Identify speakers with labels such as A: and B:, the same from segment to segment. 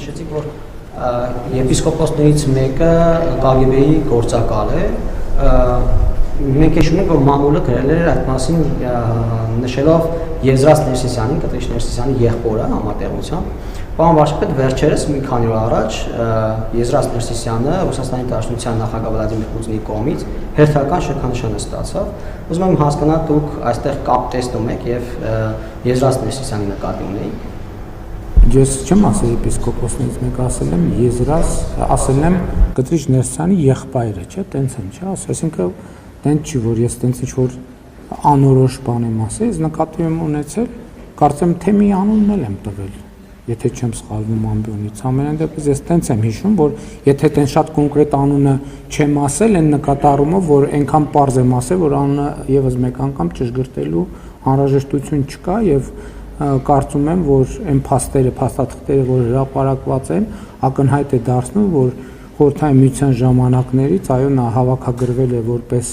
A: նշեցիք, որ եպիսկոպոսներից մեկը KGB-ի գործակալ է, մենք հիշում ենք, որ մամուլը գրել էր այդ մասին նշելով Եզրաս Ներսիսյանին, Կտրիչ Ներսիսյանի եղբորը համատեղությամբ։ Պարոն վարչապետ, վերջերս մի քանի օր առաջ Եզրաս Ներսիսյանը Ռուսաստանի Դաշնության նախագահ Վլադիմիր Պուտինի կողմից հերթական շքանշան ստացավ։ Ուզում եմ հասկանալ, դուք այստեղ կապ տեսնում եք եւ Եզրաս Ներսիսյանի նկատի ունեիք։
B: Ես չեմ ասել եպիսկոպոսներից մեկ, ասել եմ Եզրաս, ասել եմ Կտրիչ Ներսիսյանի եղբայրը, չէ՞, տենց եմ, չէ՞, այսինքն տենց չի, որ ես տենց ինչ-որ անորոշ բան եմ ասել, ես նկատի եմ ունեցել, կարծեմ թե մի անունն էլ եմ տվել, եթե չեմ սխալվում ամբյոնից, ամենայն դեպս ես տենց եմ հիշում, որ եթե տենց շատ կոնկրետ անունը չեմ ասել, այն նկատառումով, որ այնքան պարզ եմ ասել, որ անունը եւս մեկ անգամ ճշգրտելու անհրաժեշտություն չկա եւ կարծում եմ, որ այն փաստաթղթերը, որ հրապարակված են, ակնհայտ է դարձնում, որ Խորհրդային Միության ժամանակներից այո նա հավաքագրվել է որպես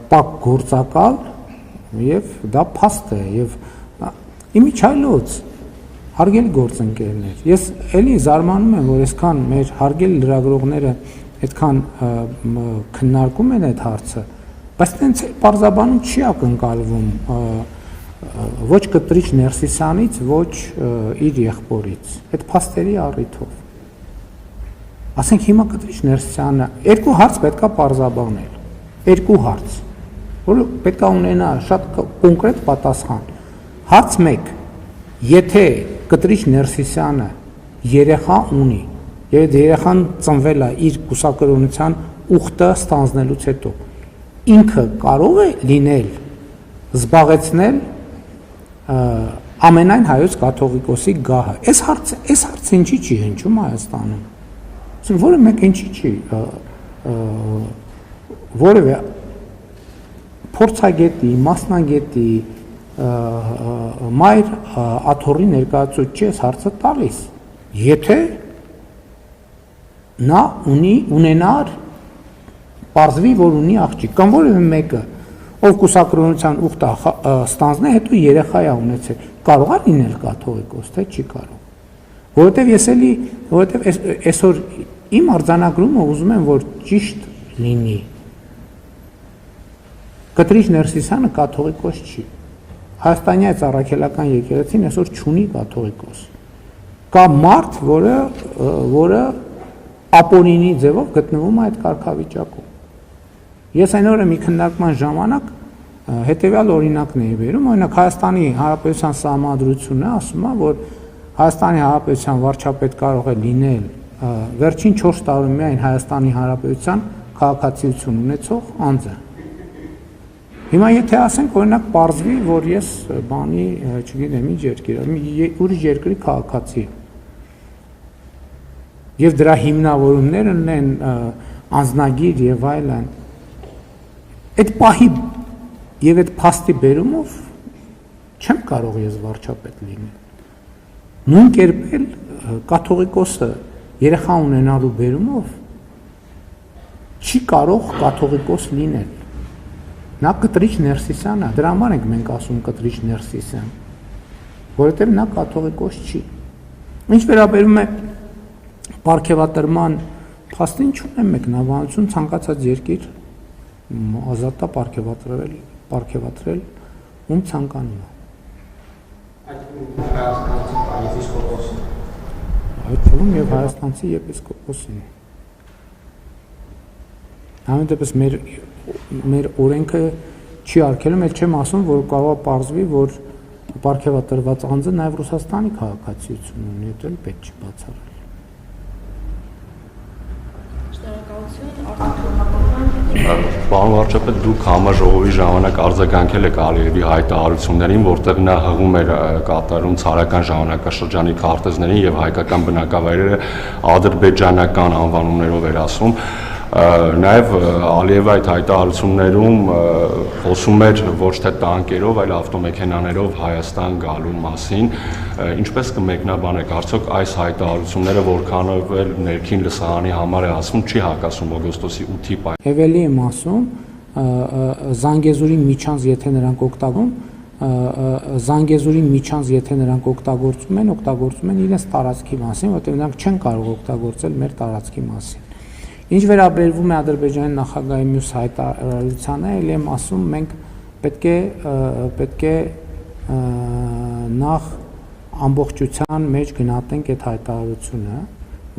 B: պակ գործակալ եւ դա փաստ է եւ իմիջայլոց հարգելի գործընկերներ, ես էլի զարմանում եմ, որ այսքան մեր հարգելի լրագրողները այդքան քննարկում են այդ հարցը, բայց տենց պարզաբանում չի ակնկալվում ոչ Կտրիչ Ներսիսյանից, ոչ իր եղբորից, այդ փաստերի առիթով։ Ասենք հիմա Կտրիչ Ներսիսյանը երկու հարց պետքա պարզաբանել, երկու հարց, որը պետքա ունենա շատ կոնկրետ պատասխան։ Հարց 1. Եթե Կտրիչ Ներսիսյանը երեխա ունի, եւ այդ երեխան ծնվել է իր կուսակրոնության ուխտը ստանձնելուց հետո, ինքը կարող է լինել զբաղեցնել ամենայն հայոց կաթողիկոսի գահը։ Այս հարցը ինչի չի հնչում Հայաստանում։ Որը մեկ ինչի չի որևէ փորձագետի, մասնագետի մայր աթոռի ներկայացուցիչ այս հարցը տալիս։ Եթե նա ունենար պարզվի, որ ունի աղջիկ, կամ որևէ մեկը, ով կուսակրոնության ուխտը ստանձնե, հետո երեխա է ունեցել, կարող է լինել կաթողիկոս, թե չի կարող։ Որովհետև այսօր իմ արձանագրումը ուզում եմ, որ ճիշտ լինի։ Կտրիչ Ներսիսյանը կաթողիկոս չի։ Հայաստանի Ծառայքելական եկեղեցին այսօր չունի կաթողիկոս։ Կա մարդ, որը ապօրինի ձևով գտնվում է այդ կարգավիճակում։ Ես այն օրը մի քննարկման ժամանակ հետևյալ օրինակն էի բերում, օրինակ Հայաստանի Հանրապետության Սահմանադրությունը ասում է, որ Հայաստանի Հանրապետության վարչապետ կարող է լինել վերջին 4 տարում միայն Հայաստանի Հանրապետության քաղաքացիություն ունեցող անձը։ Հիմա եթե ասենք, օրինակ պարզվի, որ ես բանի, չգիտեմ, ինչ երկիր, ուրիշ երկրի քաղաքացի եմ, եւ դրա հիմնավորումներն են անձնագիր եւ այլն, այդ պահի եւ այդ փաստի բերումով չեմ կարող ես վարչապետ լինել։ Նույն կերպ էլ կաթողիկոսը երեխա ունենալու բերումով չի կարող կաթողիկոս լինել։ Նա Կտրիչ Ներսիսյան է, դրա համար ենք մենք ասում Կտրիչ Ներսիսյան, որովհետև նա կաթողիկոս չի։ Ինչ վերաբերում է պարգևատրման փաստին, չունեմ մեկնաբանություն, ցանկացած երկիր ազատ է պարգևատրել ում ցանկանում է։ Այդ թվում եւ հայաստանցի եպիսկոպոսին։ Համեն դեպս մեր օրենքը չի արգելում, էլ չեմ ասում, որ կարող է պարզվի, որ պարգևատրված անձը նաեւ Ռուսաստանի քաղաքացիություն ունի, դա էլ պետք չի բացառել։
C: Պարոն վարչապետ, դուք համաժողովի ժամանակ արձագանքել եք Ալիևի հայտարարություններին, որտեղ նա հղում էր կատարում ցարական ժամանակաշրջանի քարտեզներին եւ հայկական բնակավայրերը ադրբեջանական անվանումներով էր ասում։ Նաեւ Ալիևը այդ հայտարարություններում խոսում էր ոչ թե տանկերով, այլ ավտոմեքենաներով Հայաստան գալու մասին։ Ինչպես կմեկնաբանեք, արդյոք այս հայտարարությունները որքանով էլ ներքին լսարանի համար է ասում, չի հակասում օգոստոսի 8-ի
B: Եվելի եմ ասում, Զանգեզուրի միջանց, եթե նրանք օգտագործում, Զանգեզուրի միջանց եթե նրանք օգտագործում են իրենց տարածքի մասին, որտեղ նրանք չեն կարող օգտագործել մեր տարածքի մասին։ Ինչ վերաբերվում է Ադրբեջանի նախագահի մյուս հայտարարությանը, ելի եմ ասում, մենք պետք է նախ ամբողջության մեջ գնահատենք այդ հայտարարությունը,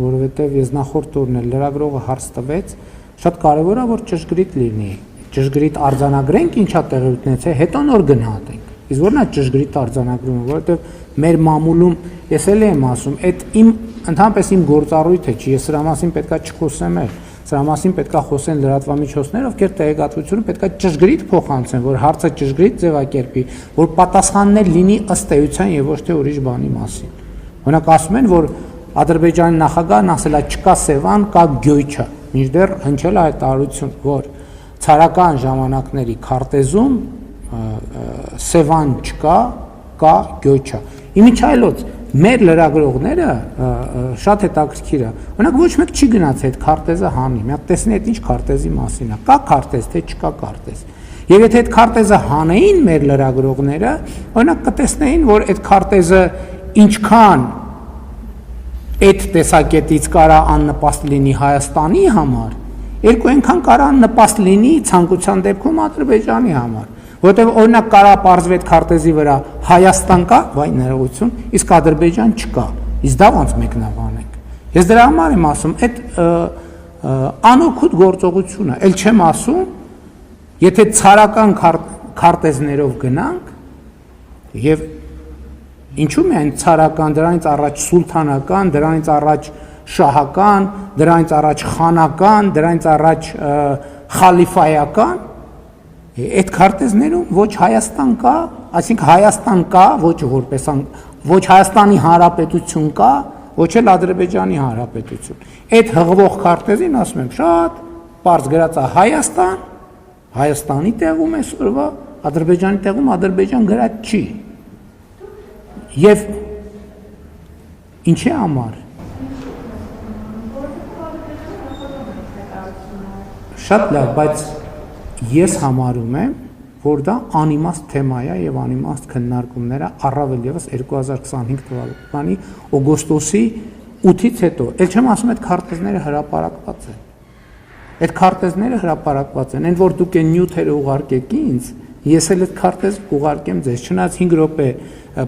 B: որովհետև ես նախորդ օրն էլ լրագրողը հարց տվեց, շատ կարևոր է որ ճշգրիտ լինի, ճշգրիտ արձանագրենք ինչա տեղի ունեցել, հետո նոր գնահատենք։ Իսկ որն է ճշգրիտ արձանագրումը, որովհետև մեր մամուլում ես էլ եմ ասում, այդ ընդհանրապես իմ գործառույթը չի, ես սրա մասին պետքա չխոսեմ էլ, սրա մասին պետքա խոսեն լրատվամիջոցները, ովքեր տեղեկատվությունը պետքա ճշգրիտ փոխանցեն, որ հարցը ճշգրիտ ձևակերպի, որ պատասխաններ լինի ըստ էության եւ ոչ թե ուրիշ բանի մասին։ Օրինակ ասում են, որ Ադրբեջանի նախագահն ասել է չկա Սևան, կա Գյոյչա, մինչդեռ հնչել է հայտարարություն, որ ցարական ժամանակների քարտեզում Սևան չկա, կա Գյոյչա։ Իմիջայլոց մեր լրագրողները շատ հետաքրքիր է։ Օրինակ ոչ մեկ չի գնաց այդ քարտեզը հանի։ Մի հատ տեսնի այդ ինչ քարտեզի մասին է։ Կա քարտեզ, թե չկա քարտեզ։ Եվ եթե այդ քարտեզը հանեին մեր լրագրողները, օրինակ կտեսնեին, որ այդ քարտեզը ինչքան այդ տեսակետից կարա աննպաստ լինի Հայաստանի համար, երկու այնքան կարա աննպաստ լինի ցանկության դեպքում Ադրբեջանի համար, որովհետև օրինակ կարա պարզվի այդ քարտեզի վրա Հայաստան կա, վայ ներողություն, իսկ Ադրբեջան չկա, իսկ դա ոնց մեկնաբանենք։ Ես դրա համար եմ ասում, այդ անօգուտ գործողությունը, ել չեմ ասում, եթե ցարական քարտեզներով գնանք եւ ինչու՞ միայն ցարական, դրանից առաջ սուլթանական, դրանից առաջ շահական, դրանից առաջ խանական, դրանից առաջ խալիֆայական, այդ քարտեզներում ոչ Հայաստան կա, այսինքն Հայաստան կա, ոչ Հայաստանի Հանրապետություն կա, ոչ էլ Ադրբեջանի Հանրապետություն։ Այդ հղվող քարտեզին ասում եմ շատ պարզ գրած է Հայաստան, Հայաստանի տեղում է սորվա, Ադրբեջանի տեղում Ադրբեջան գրած չի։ Եվ ինչի համար շատ լավ, բայց ես համարում եմ, որ դա անիմաստ թեմա է եւ անիմաստ քննարկումները առավել եւս 2025 թվականի օգոստոսի 8-ից հետո։ Էլ չեմ ասում այդ քարտեզները հրապարակված են։ Այդ քարտեզները հրապարակված են, այն որ դուք այն նյութերը ուղարկեք ինձ, ես էլ այդ քարտեզ կուղարկեմ ձեզ, չնայած 5 րոպե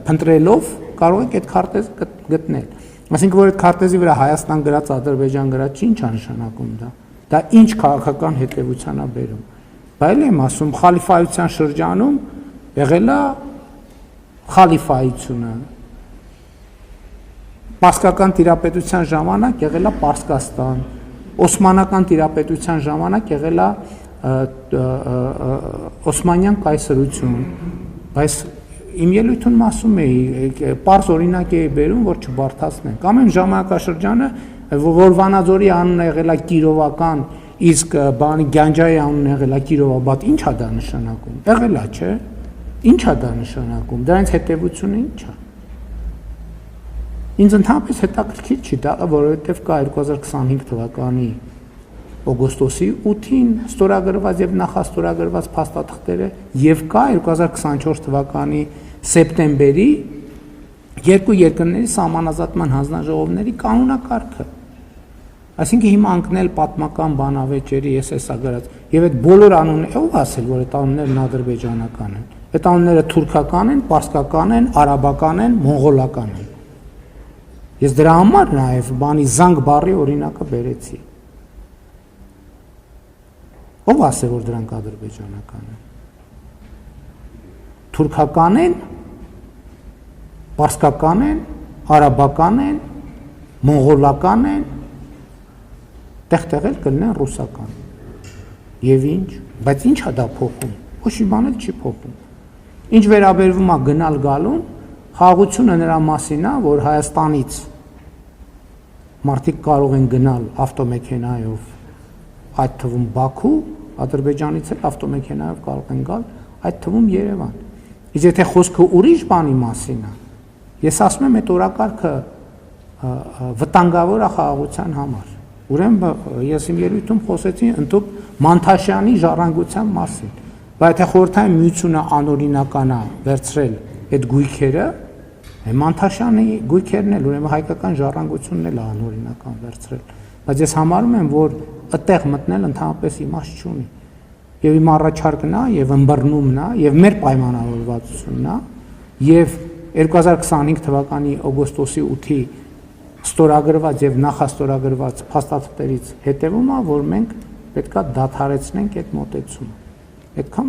B: փնտրելով կարող եք այդ քարտեզը գտնել։ Այսինքն որ այդ քարտեզի վրա Հայաստան գրած, Ադրբեջան գրած չի, ինչ է նշանակում դա։ Դա ինչ քաղաքական հետևության է բերում։ Բայց եմ ասում, խալիֆայության շրջանում եղել է խալիֆայությունը։ Պարսկական տիրապետության ժամանակ եղել է Պարսկաստան, Օսմանական տիրապետության ժամանակ եղել է Օսմանյան կայսրություն, բայց իմ ելույթում ասում էի, պարզ օրինակ էի բերում, որ չբարդացնենք։ Ամեն ժամանակաշրջանը, որ Վանաձորի անունը եղել է Կիրովական, իսկ բանի Գանջայի անունը եղել է Կիրովաբադ, ինչ է դա նշանակում։ Եղել է, չէ՞։ Ինչ է դա նշանակում։ Դրանից հետևությունը ինչ է։ Ինձ ընդհանրապես հետաքրքիր չի դա, որովհետև կա 2025 թվականի օգոստոսի 8-ին ստորագրված եւ նախաստորագրված փաստաթղթերը եւ կա 2024 թվականի սեպտեմբերի երկու երկրների սահմանազատման հանձնաժողովների կանոնակարգը։ Այսինքն հիմա անկնել պատմական բանավեճերի ես էսա գրած եւ այդ բոլոր անունները ով ասել որ այդ անուններն ադրբեջանական են։ Այդ անունները թուրքական են, պարսկական են, արաբական են, մոնղոլական են։ Ես դրա համար նաեւ բանի զանգ բառի օրինակը բերեցի։ Ով ասել որ դրանք ադրբեջանական են։ Թուրքական են, պարսկական են, արաբական են, մոնղոլական են, տեղ-տեղ էլ կլինեն ռուսական։ Եվ ինչ, բայց ինչ է դա փոխում։ Ոչ մի բան էլ չի փոխում։ Ինչ վերաբերվում է գնալ գալուն, խաղաղությունը նրա մասին է, որ Հայաստանից մարդիկ կարող են գնալ ավտոմեքենայով, այդ թվում Բաքու, Ադրբեջանից էլ ավտոմեքենայով կարող են գալ, այդ թվում Երևան։ Իսկ եթե խոսքը ուրիշ բանի մասին է, ես ասում եմ այդ օրակարգը վտանգավոր է խաղաղության համար։ Ուրեմն ես իմ ելույթում խոսեցի ընդհանուր Մանթաշյանի ժառանգության մասին, Բայց եթե խորհրդային միությունը անօրինական է վերցրել այդ գույքերը, Մանթաշյանի գույքերն էլ ուրեմն հայկական ժառանգությունն էլ անօրինական վերցրել։ Բայց ես համարում եմ, որ այդտեղ մտնել ընդհանրապես իմաստ չունի։ Եվ իմ առաջարկն է, եւ ըմբռնումն է, եւ մեր պայմանավորվածությունն է, եւ 2025 թվականի օգոստոսի 8-ի ստորագրված եւ նախաստորագրված փաստաթղթերից հետեւում է, որ մենք պետքա դադարեցնենք այդ մոտեցումը։ Այդքան